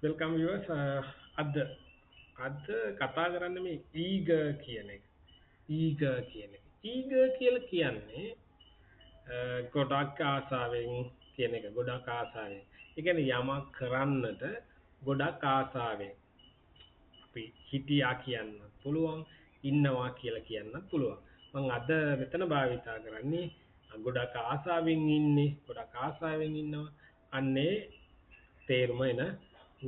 Welcome viewers. අද කතා කරන්න මේ eager කියන එක. eager කියන එක. eager කියලා කියන්නේ ගොඩක් ආසාවෙන් කියන එක. ගොඩක් ආසාවෙන්. ඒ කියන්නේ යමක් කරන්නට ගොඩක් ආසාවෙන්. අපි හිටියා කියන්න පුළුවන්, ඉන්නවා කියලා කියන්නත් පුළුවන්. මම අද මෙතන භාවිතා කරන්නේ ගොඩක් ආසාවෙන් ඉන්නේ, ගොඩක් ආසාවෙන් ඉන්නවා. අන්නේ තේරුම එන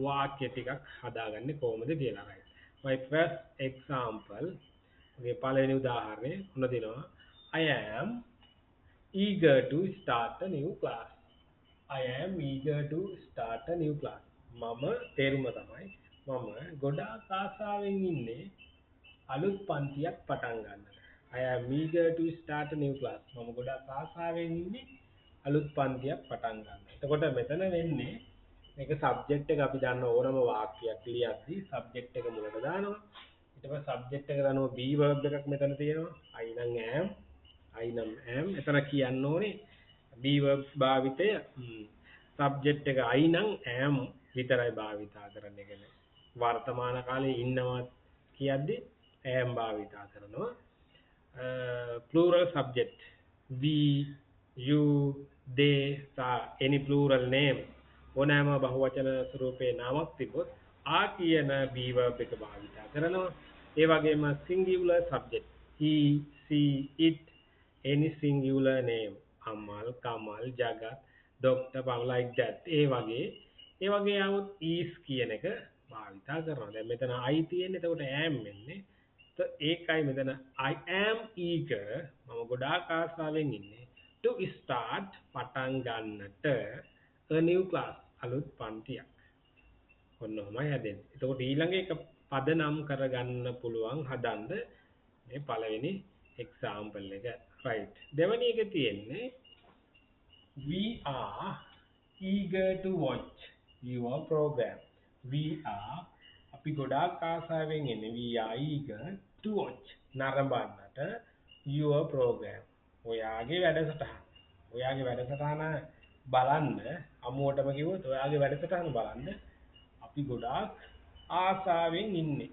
වාක්‍ය ටිකක් හදාගන්නේ කොහොමද කියලා. right. My first example, මගේ පළවෙනි උදාහරණය මොන දෙනවා? I am eager to start a new class. I am eager to start a new class. මම තේරුම තමයි මම ගොඩාක් ආසාවෙන් ඉන්නේ අලුත් පන්තියක් පටන් ගන්න. I am eager to start a new class. මම ගොඩාක් ආසාවෙන් ඉන්නේ අලුත් පන්තියක් පටන් ගන්න. එතකොට මෙතන වෙන්නේ මේක සබ්ජෙක්ට් එක අපි දන්න ඕනම වාක්‍යයක් ලියද්දි සබ්ජෙක්ට් එක මුලට දානවා. ඊට පස්සේ සබ්ජෙක්ට් එක දානවා be verb එකක් මෙතන තියෙනවා. I නම් am, I නම් am. එතන කියන්න ඕනේ be verb භාවිතය සබ්ජෙක්ට් එක I නම් am විතරයි භාවිතා කරන්න. ඒ කියන්නේ වර්තමාන කාලේ ඉන්නවා කියද්දි am භාවිතා කරනවා. Plural subject we, you, they, any plural name ඕනෑම බහුවචන ස්වරූපේ නාමක් තිබොත් කියන be verb එක භාවිතා කරනවා. ඒ වගේම singular subject he, she, it, any singular name Amal, Kamal, Jagath, doctor, like that ඒ වගේ આવොත් is කියන එක භාවිතා කරනවා. දැන් මෙතන I තියෙන්නේ, එතකොට am වෙන්නේ. ඒකයි මෙතන I am eager, මම ගොඩාක් ආසාවෙන් ඉන්නේ to start පටන් ගන්නට a new class අලුත් පන්තියක්. ඔන්නෝමයි හැදෙන්නේ. එතකොට ඊළඟ එක පදනම් කරගන්න පුළුවන් හදන්න මේ පළවෙනි example එක. right. දෙවෙනි එක තියෙන්නේ we are eager to watch your program. We are අපි ගොඩාක් ආසාවෙන් ඉන්නේ we are eager to watch නරඹන්නට your program. ඔයාගේ වැඩසටහන. ඔයාගේ වැඩසටහන බලන්න අමුවටම කිව්වොත් ඔයාගේ වැඩසටහන බලන්න අපි ගොඩාක් ආසාවෙන් ඉන්නේ.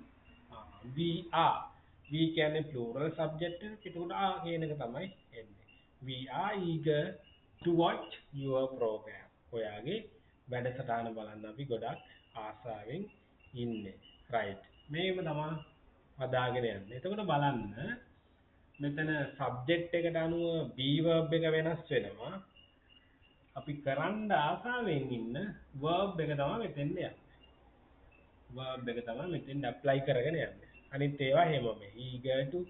we are කියන්නේ plural subject එක. ඒකට කියන එක තමයි එන්නේ. We are eager to watch your program. ඔයාගේ වැඩසටහන බලන්න අපි ගොඩක් ආසාවෙන් ඉන්නේ. right. මේව තමයි හදාගෙන යන්නේ. එතකොට බලන්න මෙතන subject එකට අනුව be verb එක වෙනස් වෙනවා. අපි කරන්න ආසාවෙන් ඉන්න verb එක තමයි මෙතෙන්ද යන්නේ. verb එක තමයි මෙතෙන්ද apply කරගෙන යන්නේ. අනිත් ඒවා හැමෝම eager to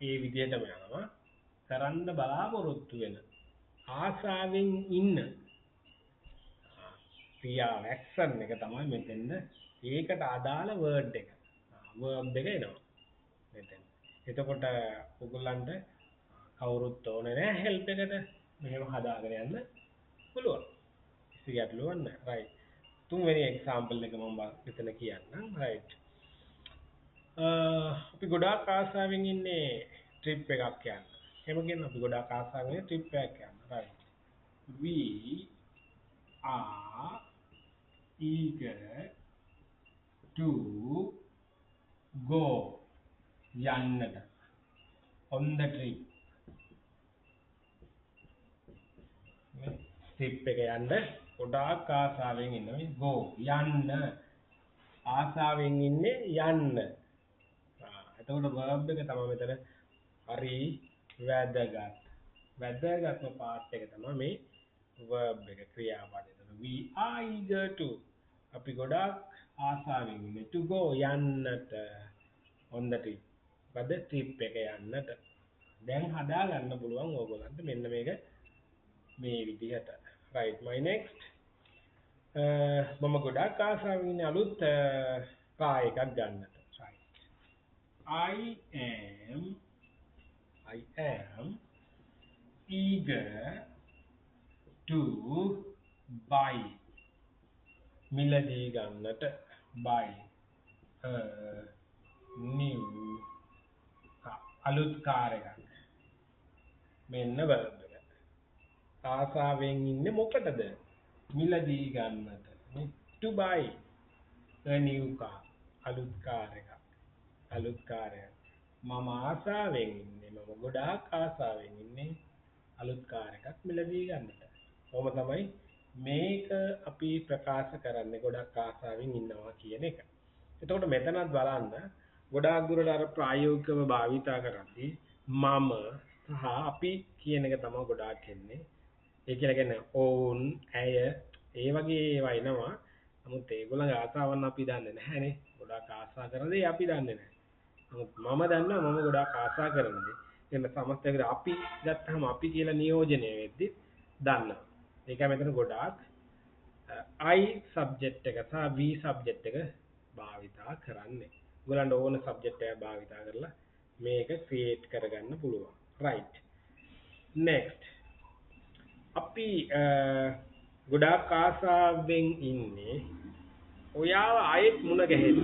ඒ විදිහටම යනවා. කරන්න බලාපොරොත්තු වෙන ආසාවෙන් ඉන්න ක්‍රියාව action එක තමයි මෙතෙන්ද ඒකට අදාළ word එක. verb එක එනවා මෙතෙන්. එතකොට ඔයගොල්ලන්ට කවුරුත් ඕනේ නැහැ help එකට. මෙහෙම හදාගෙන යන්න පුළුවන්. කිසි ගැටලුවක් නැහැ. right. තුන්වෙනි example එක මම මෙතන කියන්නම්. right. අපි ගොඩාක් ආසාවෙන් ඉන්නේ trip එකක් යන්න. එහෙම කියන අපි ගොඩාක් ආසාවෙන් trip එකක් යන්න. right. We are eager to go යන්නට on the trip. trip එක යන්න ගොඩාක් ආසාවෙන් ඉන්නවා. go යන්න ආසාවෙන් ඉන්නේ යන්න. එතකොට verb එක තමයි මෙතන හරි වැදගත්. වැදගත්ම part එක තමයි මේ verb එක ක්‍රියාපදේ. we are eager to අපි ගොඩාක් ආසාවෙන් ඉන්නේ to go යන්නට on the trip. බද trip එක යන්නට. දැන් හදා ගන්න පුළුවන් ඕගොල්ලන්ට මෙන්න මේක මේ විදිහට. right. my next මම ගොඩාක් ආසාවෙන් ඉන්නේ අලුත් car එකක් ගන්නට. right. I am eager to buy මිලදී ගන්නට buy a new car අලුත් කාර් එකක්. මෙන්න verb එක. ආසාවෙන් ඉන්නේ මොකටද? මිලදී ගන්නට. නේ? to buy a new car. අලුත් කාර් එකක්. අලුත් කාර් එකක්. මම ආසාවෙන් ඉන්නේ මම ගොඩාක් ආසාවෙන් ඉන්නේ අලුත් කාර් එකක් මිලදී ගන්නට. කොහොම තමයි මේක අපි ප්‍රකාශ කරන්නේ ගොඩක් ආසාවෙන් ඉන්නවා කියන එක. එතකොට මෙතනත් බලන්න ගොඩාක් දුරට අර ප්‍රායෝගිකව භාවිතා කරද්දී මම සහ අපි කියන එක තමයි ගොඩාක් එන්නේ. ඒ කියලා කියන්නේ ඔවුන්, ඇය, ඒ වගේ ඒවා එනවා. නමුත් ඒගොල්ලන්ගේ ආසාවන් අපි දන්නේ නැහැනේ. ගොඩාක් ආසා කරන දේ අපි දන්නේ නැහැ. නමුත් මම දන්නවා මම ගොඩාක් ආසා කරන දේ. එන්න සමස්තයකට අපි ගත්තාම අපි කියලා නියෝජනය වෙද්දි දන්නවා. ඒකයි මෙතන ගොඩාක් I subject එක සහ we subject එක භාවිතා කරන්නේ. ඔයගලන්ට ඕන subject එක භාවිතා කරලා මේක create කරගන්න පුළුවන්. right. next අපි ගොඩාක් ආසාවෙන් ඉන්නේ ඔයාව ආයෙත් මුණ ගැහෙන්න.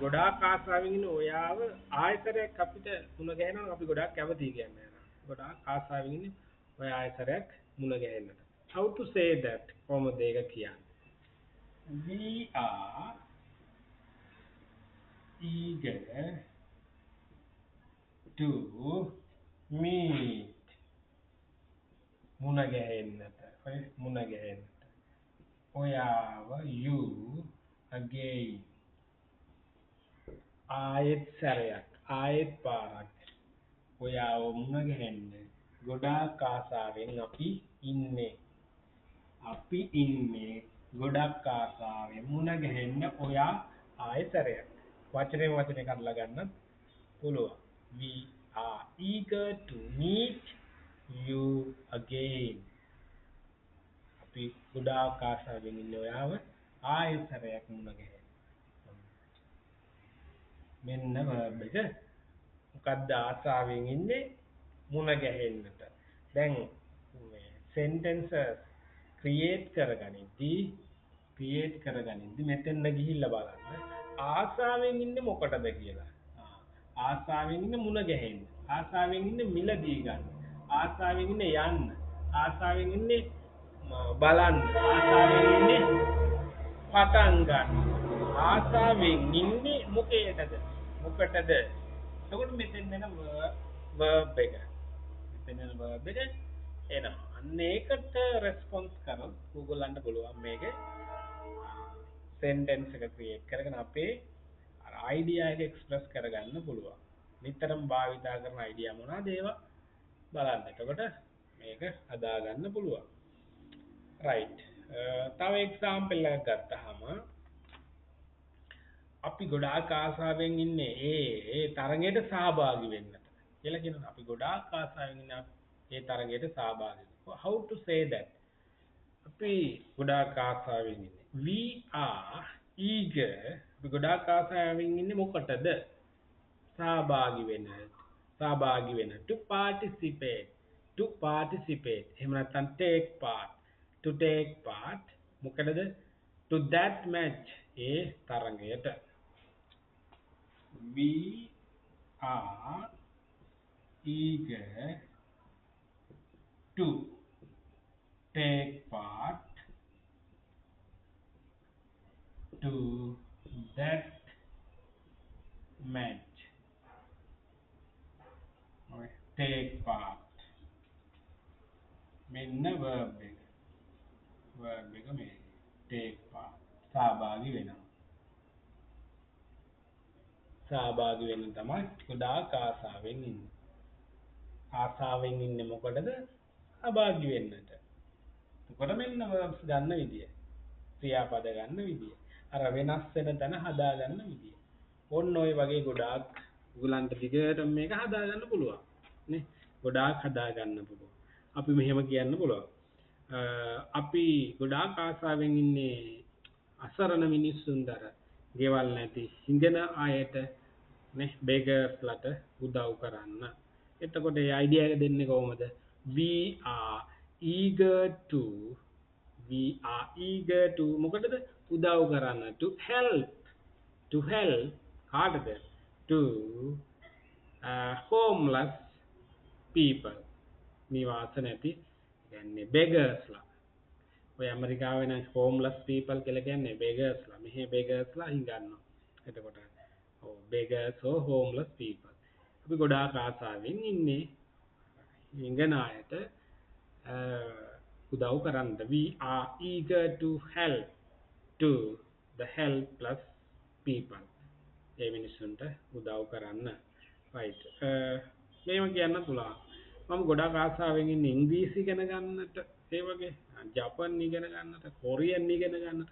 ගොඩාක් ආසාවෙන් ඉන්නේ ඔයාව ආයතරයක් අපිට මුණ ගැහෙනවා අපි ගොඩාක් කැමතියි කියන්නේ. ගොඩාක් ආසාවෙන් ඉන්නේ ඔය ආයතරයක් මුණ ගැහෙන්නට. how to say that කොහොමද ඒක කියන්නේ? We are eager to meet. මුණ ගැහෙන්නට. ඔය මුණ ගැහෙන්නට. ඔයාව you again. ආයෙත් සැරයක් ආයෙත් පාරක් ඔයාව මුණ ගැහෙන්න ගොඩාක් ආසාවෙන් අපි ඉන්නේ ගොඩක් ආසාවෙන් මුණ ගැහෙන්න ඔයා ආයෙත් සැරයක් වචනේ කඩලා ගන්න පුළුවන්. We are eager to meet you again. අපි ගොඩාක් ආසාවෙන් ඉන්නේ ඔයාව ආයෙත් සැරයක් මුණ ගැහෙන්න. මෙන්න verb එක මොකද්ද ආසාවෙන් ඉන්නේ මුණ ගැහෙන්නට. දැන් මේ sentences create කරගනිද්දි මෙතෙන්ද ගිහිල්ලා බලන්න ආසාවෙන් ඉන්නේ මොකටද කියලා. ආසාවෙන් ඉන්නේ මුණ ගැහෙන්න. ආසාවෙන් ඉන්නේ මිලදී ගන්න. ආසාවෙන් ඉන්නේ යන්න. ආසාවෙන් ඉන්නේ බලන්න. ආසාවෙන් ඉන්නේ පටන් ගන්න. ආසාවෙන් ඉන්නේ මොකේද? මොකටද? එතකොට මෙතෙන් එන verb එක. මෙතෙන් එන verb එක එනවා. අන්න ඒකට response කරොත් ඕගොල්ලන්ට පුළුවන් මේකේ sentence එක create කරගෙන අපේ අර idea එක express කරගන්න පුළුවන්. නිතරම භාවිතා කරන idea මොනවාද ඒවා බලන්න. එතකොට මේක හදා ගන්න පුළුවන්. right. තව example එකක් ගත්තාම අපි ගොඩාක් ආසාවෙන් ඉන්නේ ඒ තරඟයට සහභාගී වෙන්නට කියලා කියනවා. අපි ගොඩාක් ආසාවෙන් ඉන්නේ ඒ තරඟයට සහභාගී වෙන්න. how to say that? අපි ගොඩාක් ආසාවෙන් ඉන්නේ. We are eager. අපි ගොඩාක් ආසාවෙන් ඉන්නේ මොකටද? සහභාගී වෙන්න. to participate. එහෙම නැත්නම් take part. to take part මොකටද? to that match. A තරඟයට. We are eager to take part to that match. Okay. Take part. මෙන්න verb එක. මේ take part. සහභාගී වෙනවා. සහභාගී වෙන්න තමයි ගොඩාක් ආසාවෙන් ඉන්නේ. ආසාවෙන් ඉන්නේ මොකටද? සහභාගී වෙන්නට. එතකොට මෙන්න verbs ගන්න විදිය. ක්‍රියාපද ගන්න විදිය. අර වෙනස් වෙන තැන හදා ගන්න විදිය. ඔන්න ඔය වගේ ගොඩාක් උගලන්ට දිගට මේක හදා ගන්න පුළුවන්. නේ? ගොඩාක් හදා ගන්න පුළුවන්. අපි මෙහෙම කියන්න පුළුවන්. අපි ගොඩාක් ආසාවෙන් ඉන්නේ අසරණ මිනිස්සුන්ට ගෙවල් නැති හිඟන අයට නේ බෙගර්ස්ලට උදව් කරන්න. එතකොට ඒ අයිඩියා එක දෙන්නේ කොහොමද? we are eager to මොකටද? උදව් කරන්න. to help කාටද? to homeless people. නිවාස නැති කියන්නේ beggars ලා. ඔය ඇමරිකාවේ නම් homeless people කියලා කියන්නේ beggarsලා. මෙහි beggarsලා හිඟන්නවා. එතකොට ඔව් beggars or homeless people. අපි ගොඩාක් ආසාවෙන් ඉන්නේ හිඟන අයට උදව් කරන්න. We are eager to help to the helpless people. ඒ මිනිස්සුන්ට උදව් කරන්න. right. මේව කියන්න පුළුවන්. මම ගොඩාක් ආසාවෙන් ඉන්නේ ඉංග්‍රීසි ඉගෙන ගන්නට. ඒ වගේ ජපන් ඉගෙන ගන්නට, කොරියන් ඉගෙන ගන්නට,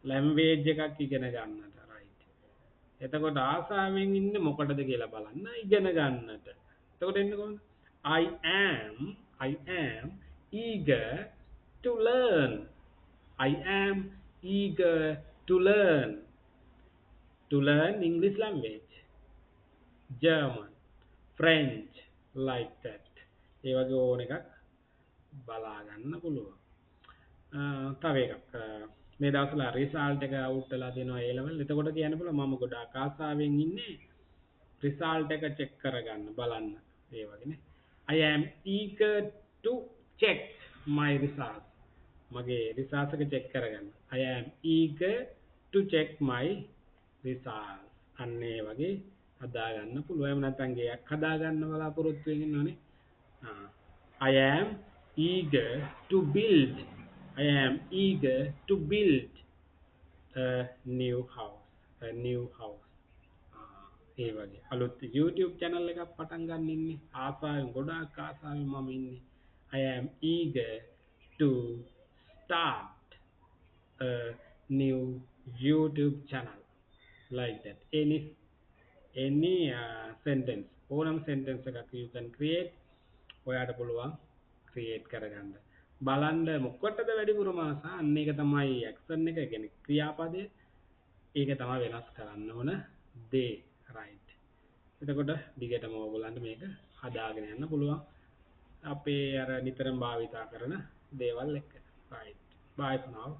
ලැන්ග්වේජ් එකක් ඉගෙන ගන්නට. right. එතකොට ආසාවෙන් ඉන්නේ මොකටද කියලා බලන්න ඉගෙන ගන්නට. එතකොට එන්නේ කොහොමද? I am eager to learn. I am eager to learn. To learn English language, German, French, like that. ඒ වගේ ඕන එකක් බලා ගන්න පුළුවන්. තව එකක් මේ දවස්වල රිසල්ට් එක අවුට් වෙලා තියෙනවා A level. එතකොට කියන්න පුළුවන් මම ගොඩාක් ආසාවෙන් ඉන්නේ රිසල්ට් එක චෙක් කරගන්න බලන්න. ඒ වගේනේ. I am eager to check my results. මගේ රිසල්ට් එක චෙක් කරගන්න. I am eager to check my results. අන්න ඒ වගේ හදා ගන්න පුළුවන්. එහෙම නැත්නම් ගයක් හදා ගන්න බලාපොරොත්තු වෙගෙන ඉන්නවනේ. I am eager to build. I am eager to build a new house. A new house. ඒ වගේ අලුත් YouTube channel එකක් පටන් ගන්න ඉන්නේ. ආසාවෙන් ගොඩාක් ආසාවෙන් මම ඉන්නේ. I am eager to start a new YouTube channel. Like that. Any sentence. ඕනම sentence එකක් you can create. ඔයාට පුළුවන් create කරගන්න. බලන්න මොකටද වැඩිපුරම ආස? අන්න ඒක තමයි action එක කියන්නේ ක්‍රියාපදය. ඒක තමයි වෙනස් කරන්න ඕන දේ. right. එතකොට දිගටම ඕගොල්ලන්ට මේක හදාගෙන යන්න පුළුවන්. අපේ අර නිතරම භාවිතා කරන දේවල් එක්ක. right. Bye for now.